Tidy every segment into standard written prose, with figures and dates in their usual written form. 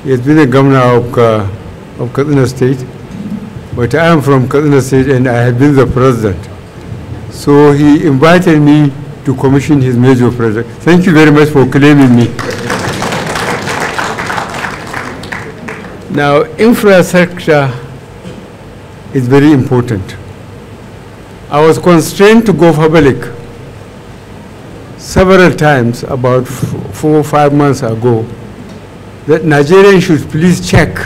He has been the governor of Kaduna State, but I am from Kaduna State and I have been the president. So he invited me to commission his major project. Thank you very much for claiming me. Now, infrastructure is very important. I was constrained to go public several times about 4 or 5 months ago that Nigerians should please check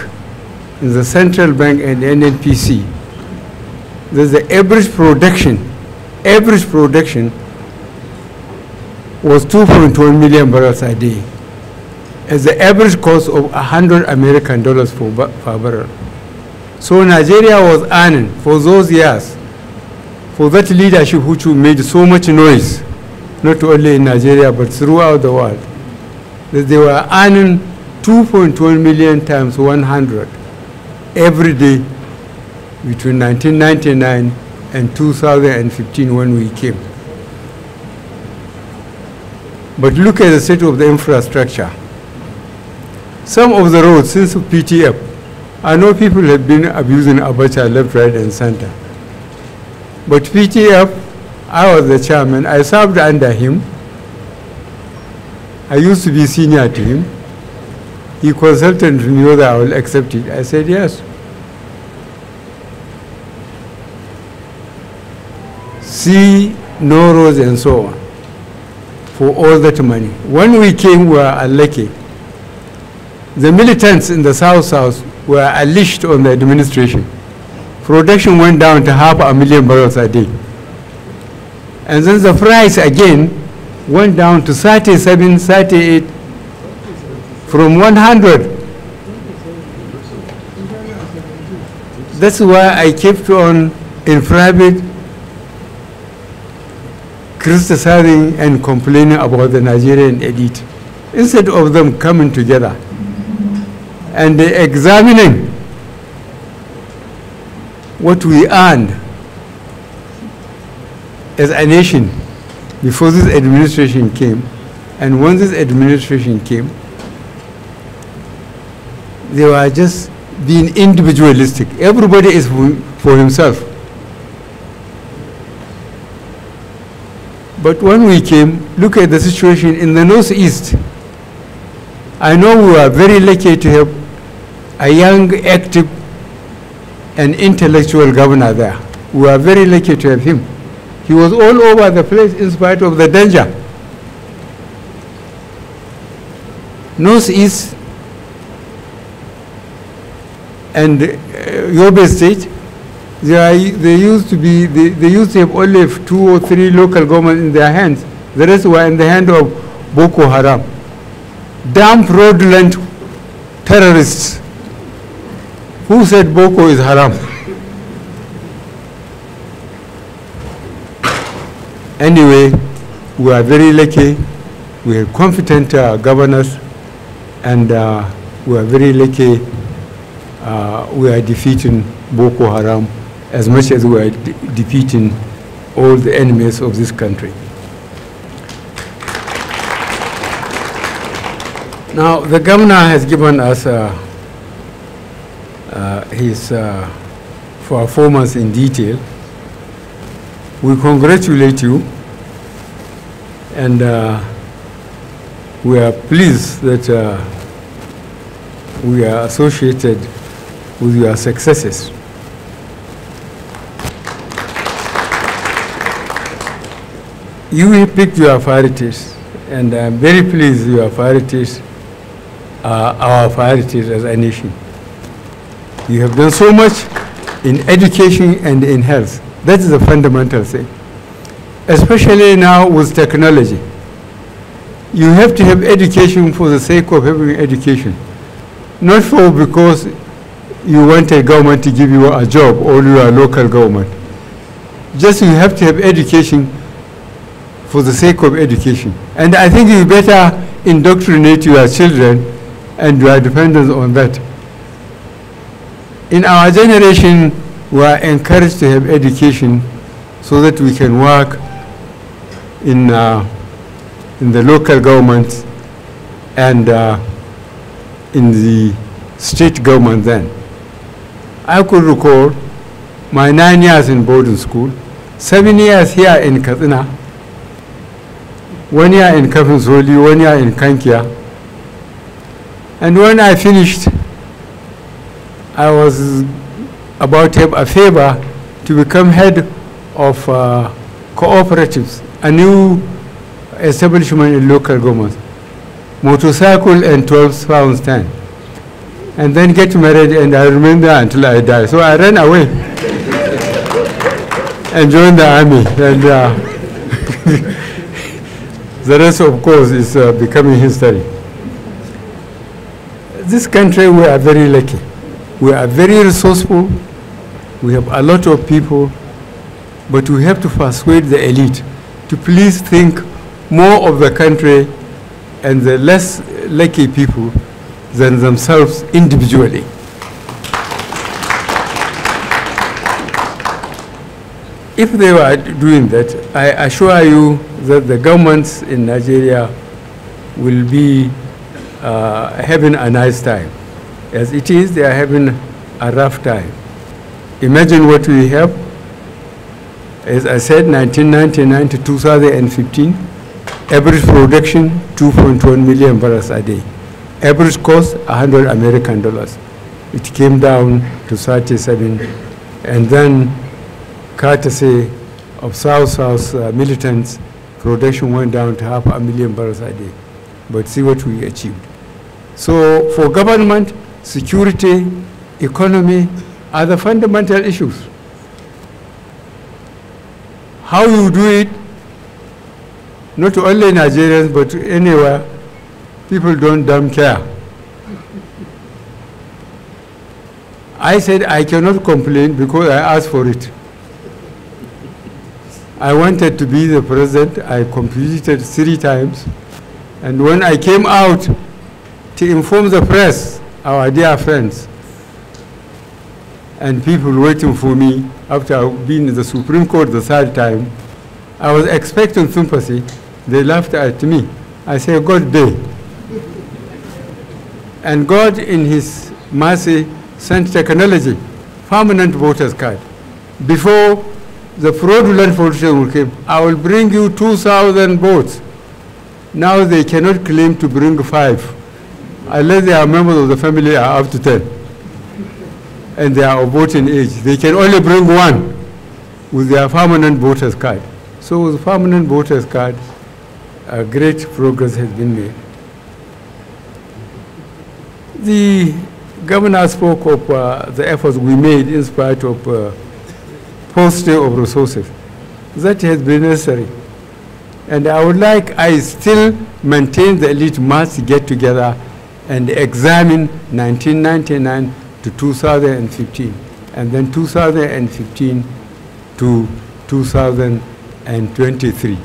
in the central bank and NNPC that the average production was 2.1 million barrels a day, as the average cost of $100 American per barrel. So Nigeria was earning for those years, for that leadership which made so much noise, not only in Nigeria but throughout the world, that they were earning 2.1 million times 100 every day between 1999 and 2015 when we came. But look at the state of the infrastructure. Some of the roads since PTF, I know people have been abusing Abacha left, right, and center. But PTF, I was the chairman, I served under him. I used to be senior to him. He consulted me whether I will accept it. I said yes. See, no roads and so on, for all that money. When we came, we were unlucky. The militants in the South were unleashed on the administration. Production went down to 500,000 barrels a day. And then the price again went down to 37, 38, from 100. That's why I kept on in private criticizing and complaining about the Nigerian elite, instead of them coming together and examining what we earned as a nation before this administration came. And when this administration came, they were just being individualistic. Everybody is for himself. But when we came, look at the situation in the Northeast. I know we are very lucky to have a young, active, and intellectual governor there. We are very lucky to have him. He was all over the place in spite of the danger. Northeast and Yobe State, they used to have only 2 or 3 local governments in their hands. The rest were in the hand of Boko Haram. Damn fraudulent terrorists. Who said Boko is haram? Anyway, we are very lucky. We have competent governors, and we are very lucky. We are defeating Boko Haram as much as we are defeating all the enemies of this country. Now, the governor has given us his performance in detail. We congratulate you, and we are pleased that we are associated with your successes. You have picked your priorities, and I'm very pleased your priorities are our priorities as a nation. You have done so much in education and in health. That is the fundamental thing. Especially now with technology. You have to have education for the sake of having education. Not for because you want a government to give you a job or you are a local government. Just you have to have education for the sake of education. And I think you better indoctrinate your children and your dependents on that. In our generation, we are encouraged to have education so that we can work in the local governments and in the state government then. I could recall my 9 years in boarding school, 7 years here in Katsina, 1 year in Kafinsoli, 1 year in Kankia. And when I finished, I was about to have a favor to become head of cooperatives, a new establishment in local government, motorcycle and 12 pounds 10. And then get married, and I remained there until I died. So I ran away and joined the army. And the rest, of course, is becoming history. This country, we are very lucky. We are very resourceful. We have a lot of people, but we have to persuade the elite to please think more of the country and the less lucky people than themselves individually. If they were doing that, I assure you that the governments in Nigeria will be having a nice time. As it is, they are having a rough time. Imagine what we have. As I said, 1999 to 2015, average production 2.1 million barrels a day. Average cost $100 American. It came down to 37, and then courtesy of South militants, production went down to 500,000 barrels a day. But see what we achieved. So for government, security, economy are the fundamental issues. How you do it, not only Nigerians, but anywhere, people don't damn care. I said I cannot complain because I asked for it. I wanted to be the president. I competed 3 times. And when I came out to inform the press, our dear friends, and people waiting for me after being in the Supreme Court the 3rd time, I was expecting sympathy. They laughed at me. I said, God day. And God, in his mercy, sent technology, permanent voters card. Before the fraudulent politicians came, I will bring you 2,000 votes. Now they cannot claim to bring 5, unless they are members of the family are up to 10. And they are of voting age. They can only bring 1 with their permanent voters card. So with permanent voters card, great progress has been made. The governor spoke of the efforts we made in spite of posting of resources. That has been necessary. And I still maintain the elite must get together and examine 1999 to 2015, and then 2015 to 2023.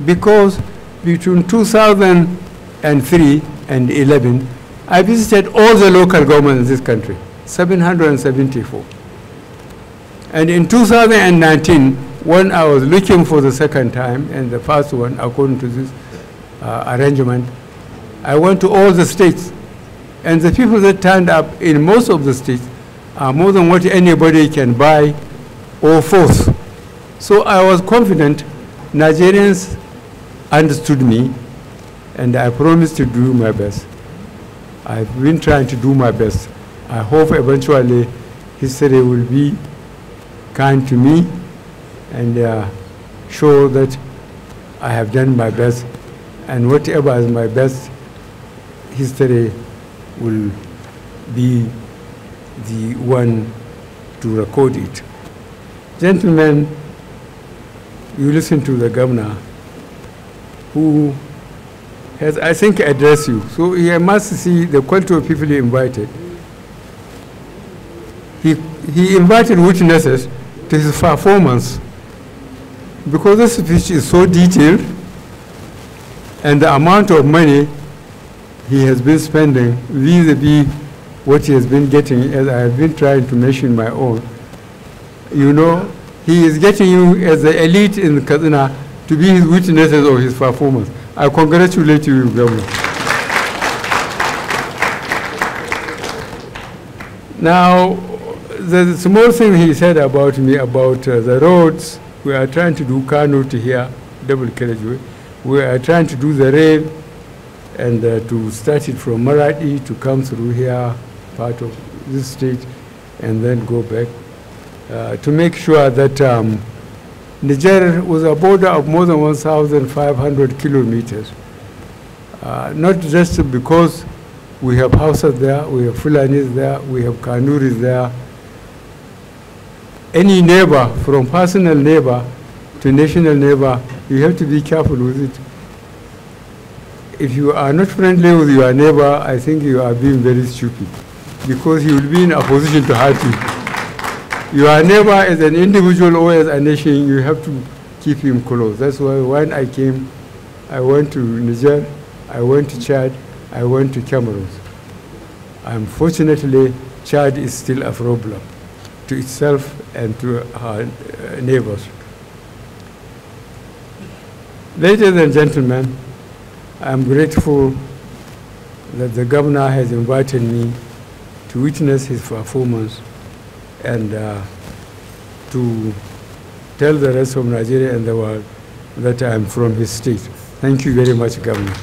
Because between 2003 and 11, I visited all the local governments in this country, 774. And in 2019, when I was looking for the 2nd time, and the first one, according to this arrangement, I went to all the states. And the people that turned up in most of the states are more than what anybody can buy or force. So I was confident Nigerians understood me, and I promised to do my best. I've been trying to do my best. I hope eventually history will be kind to me and show that I have done my best, and whatever is my best, history will be the one to record it. Gentlemen, you listen to the governor who has, I think, addressed you. So he must see the quality of people he invited. He invited witnesses to his performance because the speech is so detailed, and the amount of money he has been spending vis-a-vis what he has been getting, as I have been trying to mention my own. You know, he is getting you as the elite in Katsina to be his witnesses of his performance. I congratulate you, Governor. Now, the small thing he said about me about the roads, we are trying to do Kano to here, double carriageway. We are trying to do the rail and to start it from Maradi to come through here, part of this state, and then go back to make sure that Niger was a border of more than 1,500 kilometers. Not just because we have houses there, we have Fulanis there, we have Kanuris there. Any neighbor, from personal neighbor to national neighbor, you have to be careful with it. If you are not friendly with your neighbor, I think you are being very stupid, because he will be in a position to hurt you. Your neighbor as an individual or as a nation, you have to keep him close. That's why when I came, I went to Niger, I went to Chad, I went to Cameroon. Unfortunately, Chad is still a problem to itself and to our neighbors. Ladies and gentlemen, I'm grateful that the governor has invited me to witness his performance and to tell the rest of Nigeria and the world that I'm from his state. Thank you very much, Governor.